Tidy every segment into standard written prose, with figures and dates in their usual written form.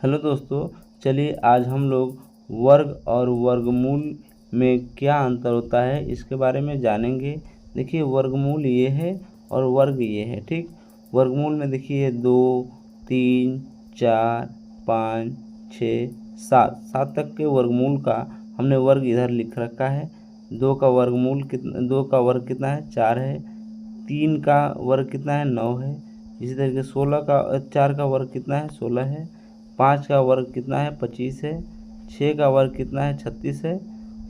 Hello दोस्तों, चलिए आज हम लोग वर्ग और वर्गमूल में क्या अंतर होता है इसके बारे में जानेंगे। देखिए, वर्गमूल ये है और वर्ग ये है। ठीक, वर्गमूल में देखिए 2, 3, 4, 5, 6, 7 तक के वर्गमूल का हमने वर्ग इधर लिख रखा है। 2 का वर्गमूल कितना, 2 का वर्ग कितना है, 4 है। 3 का वर्ग कितना है, 9 है। इसी तरीके 4 का वर्ग कितना है, 16 है। 5 का वर्ग कितना है, 25 है। 6 का वर्ग कितना है, 36 है।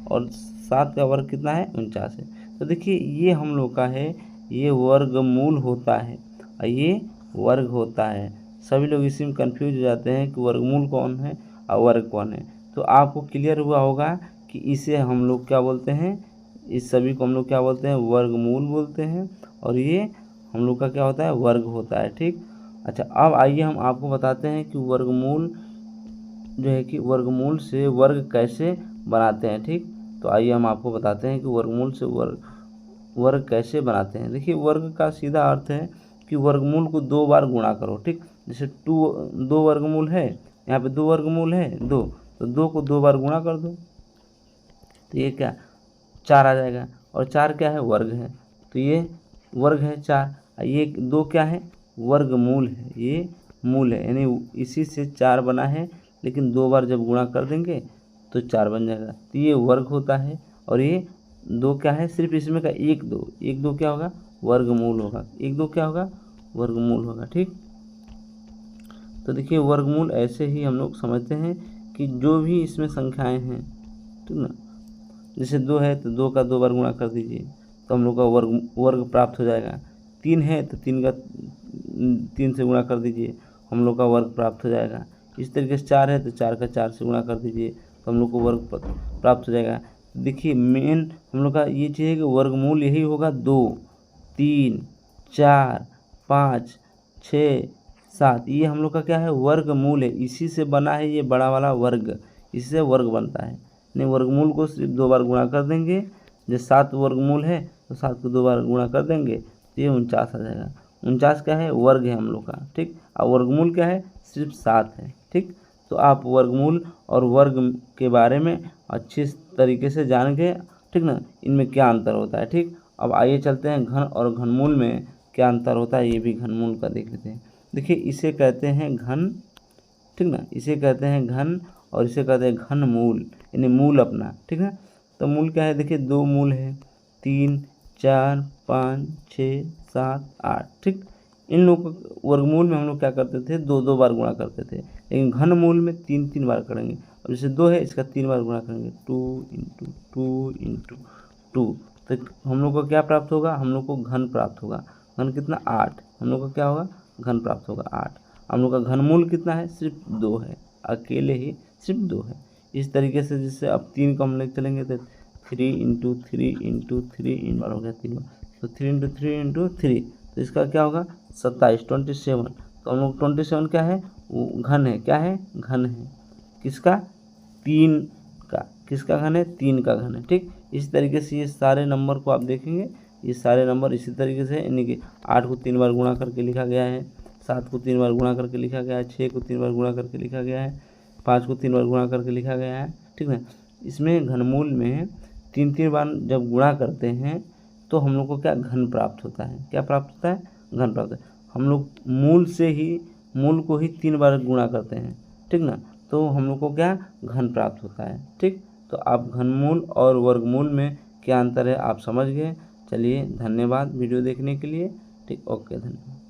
और 7 का वर्ग कितना है, 49 है। तो देखिए, ये हम लोग का है, ये वर्गमूल होता है और ये वर्ग होता है। सभी लोग इसी में कंफ्यूज हो जाते हैं कि वर्गमूल कौन है और वर्ग कौन है। तो आपको क्लियर हुआ होगा कि इसे हम लोग क्या बोलते हैं, इस सभी को हम लोग क्या बोलते हैं, वर्गमूल बोलते हैं। और ये हम लोग का क्या होता है, वर्ग होता है। ठीक, अच्छा, अब आइए हम आपको बताते हैं कि वर्गमूल जो है कि वर्गमूल से वर्ग कैसे बनाते हैं। ठीक, तो आइए हम आपको बताते हैं कि वर्गमूल से वर्ग कैसे बनाते हैं। देखिए, वर्ग का सीधा अर्थ है कि वर्गमूल को 2 बार गुणा करो। ठीक, जैसे 2 वर्गमूल है, यहाँ पे 2 वर्गमूल है 2, तो 2 को 2 बार गुणा कर दो तो ये क्या, 4 आ जाएगा। और 4 क्या है, वर्ग है, तो ये वर्ग है 4। ये 2 क्या है, वर्गमूल है, ये मूल है, यानी इसी से 4 बना है, लेकिन 2 बार जब गुणा कर देंगे तो 4 बन जाएगा, तो ये वर्ग होता है। और ये 2 क्या है, सिर्फ इसमें का 1 2 क्या होगा, वर्गमूल होगा। 1 2 क्या होगा, वर्गमूल होगा। ठीक, तो देखिए, वर्गमूल ऐसे ही हम लोग समझते हैं कि जो भी इसमें संख्याएं हैं, ठीक ना, जैसे 2 है तो 2 का 2 बार गुणा कर दीजिए तो हम लोग का वर्ग प्राप्त हो जाएगा। 3 है तो 3 से गुणा कर दीजिए, हम लोग का वर्ग प्राप्त हो जाएगा। इस तरीके से 4 है तो 4 का 4 से गुणा कर दीजिए तो हम लोग को वर्ग प्राप्त हो जाएगा। देखिए, मेन हम लोग का ये चीज़ है कि वर्गमूल यही होगा, 2, 3, 4, 5, 6, 7, ये हम लोग का क्या है, वर्गमूल है। इसी से बना है ये बड़ा वाला वर्ग, इसी से वर्ग बनता है। नहीं, वर्गमूल को सिर्फ 2 बार गुणा कर देंगे, जैसे 7 वर्गमूल है तो 7 को 2 बार गुणा कर देंगे तो ये 49 आ जाएगा। 49 क्या है, वर्ग है हम लोग का। ठीक, और वर्गमूल क्या है, सिर्फ 7 है। ठीक, तो आप वर्गमूल और वर्ग के बारे में अच्छे तरीके से जान गए। ठीक ना, इनमें क्या अंतर होता है। ठीक, अब आइए चलते हैं घन और घनमूल में क्या अंतर होता है, ये भी घनमूल का देख लेते हैं। देखिए, इसे कहते हैं घन, ठीक ना, इसे कहते हैं घन और इसे कहते हैं घन मूल, यानी मूल अपना। ठीक है, तो मूल क्या है, देखिए 2 मूल है, 3, 4, 5, 6, 7, 8। ठीक, इन लोगों को वर्गमूल में हम लोग क्या करते थे, 2 2 बार गुणा करते थे, लेकिन घन मूल में 3 3 बार करेंगे। और जैसे 2 है, इसका 3 बार गुणा करेंगे, 2 इंटू 2 इंटू 2, तो हम लोग को क्या प्राप्त होगा, हम लोग को घन प्राप्त होगा। घन कितना, 8, हम लोग का क्या होगा, घन प्राप्त होगा 8। हम लोग का घनमूल कितना है, सिर्फ 2 है, अकेले ही सिर्फ 2 है। इस तरीके से जैसे अब 3 को हम लेके चलेंगे तो 3 इंटू 3 इंटू 3 इन बार हो गया 3 बार, तो 3 इंटू 3 इंटू 3, तो इसका क्या होगा, 27, 27। तो हम लोग 27 क्या है, वो घन है, क्या है, घन है, किसका, 3 का, किसका घन है, 3 का घन है। ठीक, इस तरीके से ये सारे नंबर को आप देखेंगे, ये सारे नंबर इसी तरीके से, यानी कि 8 को 3 बार गुणा करके लिखा गया है, 7 को 3 बार गुणा करके लिखा गया है, 6 को 3 बार गुणा करके लिखा गया है, 5 को 3 बार गुणा करके लिखा गया है। ठीक है, इसमें घनमूल में 3 3 बार जब गुणा करते हैं तो हम लोग को क्या, घन प्राप्त होता है। क्या प्राप्त होता है, घन प्राप्त है। हम लोग मूल को ही 3 बार गुणा करते हैं, ठीक ना, तो हम लोग को क्या, घन प्राप्त होता है। ठीक, तो आप घनमूल और वर्गमूल में क्या अंतर है आप समझ गए। चलिए, धन्यवाद वीडियो देखने के लिए। ठीक, ओके, धन्यवाद।